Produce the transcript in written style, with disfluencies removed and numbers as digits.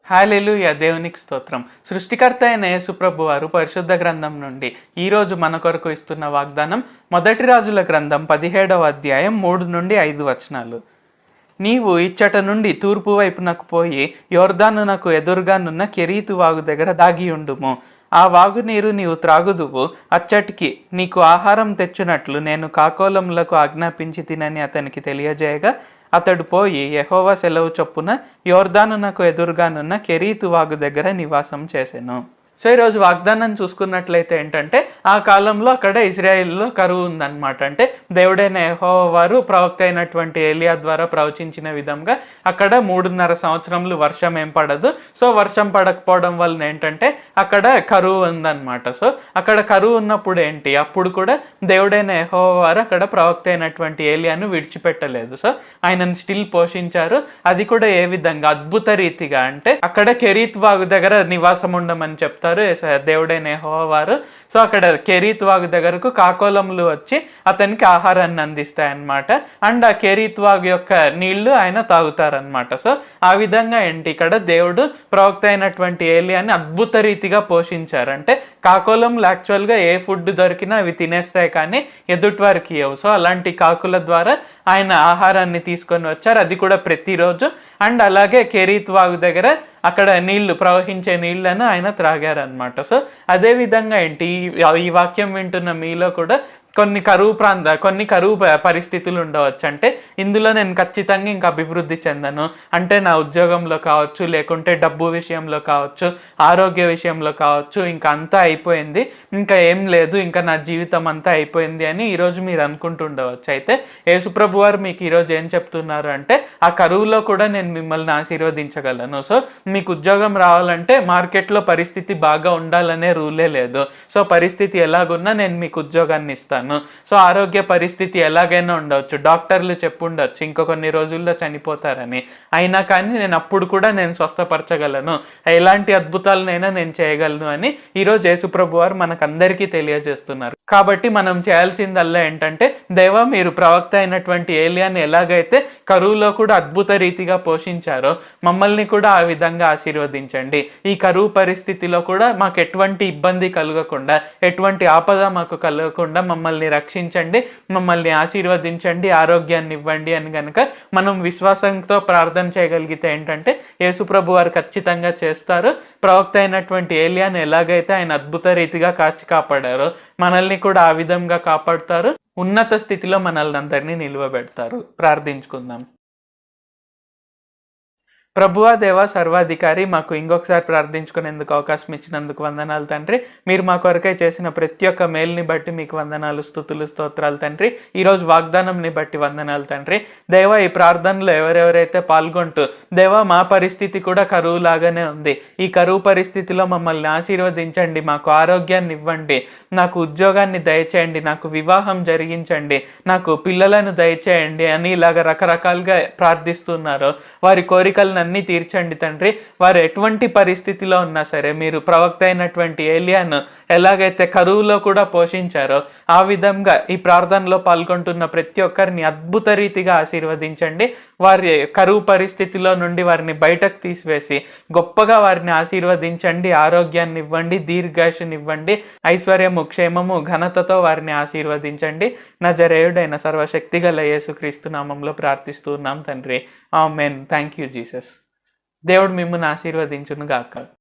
హల్లెలూయా! దేవునికి స్తోత్రం. సృష్టికర్త అయిన యేసుప్రభు వారు పరిశుద్ధ గ్రంథం నుండి ఈరోజు మన కొరకు ఇస్తున్న వాగ్దానం మొదటి రాజుల గ్రంథం 17వ అధ్యాయం 3-5 వచనాలు. నీవు ఇచ్చట నుండి తూర్పు వైపునకు పోయి యొర్దానునకు ఎదురుగానున్న కెరీతు వాగు దగ్గర దాగియుండుము. ఆ వాగు నీరు నీవు త్రాగుదువు. అచ్చటికి నీకు ఆహారం తెచ్చునట్లు నేను కాకోలములకు ఆజ్ఞాపించి తినని అతనికి తెలియజేయగా అతడు పోయి యెహోవా సెలవు చొప్పున యొర్దానునకు ఎదురుగానున్న కెరీతు వాగు దగ్గర నివాసం చేసెను. సో ఈరోజు వాగ్దానం చూసుకున్నట్లయితే ఏంటంటే ఆ కాలంలో అక్కడ ఇజ్రాయెల్లో కరువు ఉందన్నమాట. అంటే దేవుడైన యెహోవా వారు ప్రవక్త అయినటువంటి ఏలియా ద్వారా ప్రవచించిన విధంగా అక్కడ 3.5 సంవత్సరములు వర్షం ఏం పడదు. సో వర్షం పడకపోవడం వలన ఏంటంటే అక్కడ కరువు ఉందన్నమాట. సో అక్కడ కరువు ఉన్నప్పుడు ఏంటి, అప్పుడు కూడా దేవుడైన యెహోవా వారు అక్కడ ప్రవక్త అయినటువంటి ఏలియాను విడిచిపెట్టలేదు. సో ఆయనను స్టిల్ పోషించారు. అది కూడా ఏ విధంగా, అద్భుత రీతిగా. అంటే అక్కడ కెరీత్ వాగు దగ్గర నివాసం ఉండమని చెప్తారు దేవుడైన యెహోవా వారు. సో అక్కడ కెరీత్ వాగు దగ్గరకు కాకోలములు వచ్చి అతనికి ఆహారాన్ని అందిస్తాయన్నమాట. అండ్ ఆ కెరీత్ వాగు యొక్క నీళ్లు ఆయన తాగుతారనమాట. సో ఆ విధంగా ఏంటి, ఇక్కడ దేవుడు ప్రవక్త అయినటువంటి ఏలియాని అద్భుత రీతిగా పోషించారు. అంటే కాకోలములు యాక్చువల్గా ఏ ఫుడ్ దొరికినా అవి తినేస్తాయి, కానీ ఎదుటి వారికి ఇవ్వవు. సో అలాంటి కాకుల ద్వారా ఆయన ఆహారాన్ని తీసుకొని వచ్చారు, అది కూడా ప్రతిరోజు. అండ్ అలాగే కెరీత్ వాగు దగ్గర అక్కడ నీళ్లు, ప్రవహించే నీళ్లను ఆయన త్రాగారనమాట. సో అదే విధంగా ఏంటి, ఈ వాక్యం వింటున్న మీలో కూడా కొన్ని కరువు పరిస్థితులు ఉండవచ్చు. అంటే ఇందులో నేను ఖచ్చితంగా ఇంకా అభివృద్ధి చెందను, అంటే నా ఉద్యోగంలో కావచ్చు, లేకుంటే డబ్బు విషయంలో కావచ్చు, ఆరోగ్య విషయంలో కావచ్చు, ఇంకా అంతా అయిపోయింది, ఇంకా ఏం లేదు, ఇంకా నా జీవితం అంతా అయిపోయింది అని ఈరోజు మీరు అనుకుంటుండవచ్చు. అయితే యేసుప్రభు వారు మీకు ఈరోజు ఏం చెప్తున్నారు అంటే, ఆ కరువులో కూడా నేను మిమ్మల్ని ఆశీర్వదించగలను. సో మీకు ఉద్యోగం రావాలంటే మార్కెట్లో పరిస్థితి బాగా ఉండాలనే రూలే లేదు. సో పరిస్థితి ఎలాగున్నా నేను మీకు ఉద్యోగాన్ని ఇస్తాను. సో ఆరోగ్య పరిస్థితి ఎలాగైనా ఉండవచ్చు, డాక్టర్లు చెప్పుండొచ్చు ఇంకో కొన్ని రోజుల్లో చనిపోతారని, అయినా కానీ నేను అప్పుడు కూడా నేను స్వస్థపరచగలను, ఎలాంటి అద్భుతాలనైనా నేను చేయగలను అని ఈరోజు యేసుప్రభు వారు మనకందరికీ తెలియజేస్తున్నారు. కాబట్టి మనం చేయాల్సిందల్లా ఏంటంటే, దేవా మీరు ప్రవక్త అయినటువంటి ఏలియాని ఎలాగైతే కరువులో కూడా అద్భుత రీతిగా పోషించారో మమ్మల్ని కూడా ఆ విధంగా ఆశీర్వదించండి. ఈ కరువు పరిస్థితిలో కూడా మాకు ఎటువంటి ఇబ్బంది కలగకుండా, ఎటువంటి ఆపద మాకు కలగకుండా మమ్మల్ని రక్షించండి, మమ్మల్ని ఆశీర్వదించండి, ఆరోగ్యాన్ని ఇవ్వండి అని కనుక మనం విశ్వాసంతో ప్రార్థన చేయగలిగితే ఏంటంటే యేసుప్రభు వారు ఖచ్చితంగా చేస్తారు. ప్రవక్త అయినటువంటి ఏలియాని ఎలాగైతే ఆయన అద్భుత రీతిగా కాచి కాపాడారో మనల్ని కూడా ఆ విధంగా కాపాడుతారు, ఉన్నత స్థితిలో మనల్ని అందరినీ నిలువబెడతారు. ప్రార్థించుకుందాం. ప్రభువా, దేవా, సర్వాధికారి, మాకు ఇంకొకసారి ప్రార్థించుకునేందుకు అవకాశం ఇచ్చినందుకు వందనాలు తండ్రి. మీరు మా కొరకై చేసిన ప్రతి ఒక్క మేలుని బట్టి మీకు వందనాలు, స్తుతులు, స్తోత్రాలు తండ్రి. ఈరోజు వాగ్దానంని బట్టి వందనాలు తండ్రి. దేవా, ఈ ప్రార్థనలో ఎవరెవరైతే పాల్గొంటూ, దేవా మా పరిస్థితి కూడా కరువు లాగానే ఉంది, ఈ కరువు పరిస్థితిలో మమ్మల్ని ఆశీర్వదించండి, మాకు ఆరోగ్యాన్ని ఇవ్వండి, నాకు ఉద్యోగాన్ని దయచేయండి, నాకు వివాహం జరిగించండి, నాకు పిల్లలను దయచేయండి అని ఇలాగ రకరకాలుగా ప్రార్థిస్తున్నారు, వారి కోరికలను అన్నీ తీర్చండి తండ్రి. వారు ఎటువంటి పరిస్థితిలో ఉన్నా సరే మీరు ప్రవక్త అయినటువంటి ఏలియాను ఎలాగైతే కరువులో కూడా పోషించారో ఆ విధంగా ఈ ప్రార్థనలో పాల్గొంటున్న ప్రతి ఒక్కరిని అద్భుత రీతిగా ఆశీర్వదించండి. వారి కరువు పరిస్థితిలో నుండి వారిని బయటకు తీసివేసి గొప్పగా వారిని ఆశీర్వదించండి, ఆరోగ్యాన్ని ఇవ్వండి, దీర్ఘాయుష్ని ఇవ్వండి, ఐశ్వర్యము, క్షేమము, ఘనతతో వారిని ఆశీర్వదించండి. నజరేయుడైన సర్వశక్తిగల యేసుక్రీస్తు నామంలో ప్రార్థిస్తున్నాం తండ్రి. ఆమేన్. Thank you Jesus. దేవుడు మిమ్మల్ని ఆశీర్వదించును గాక.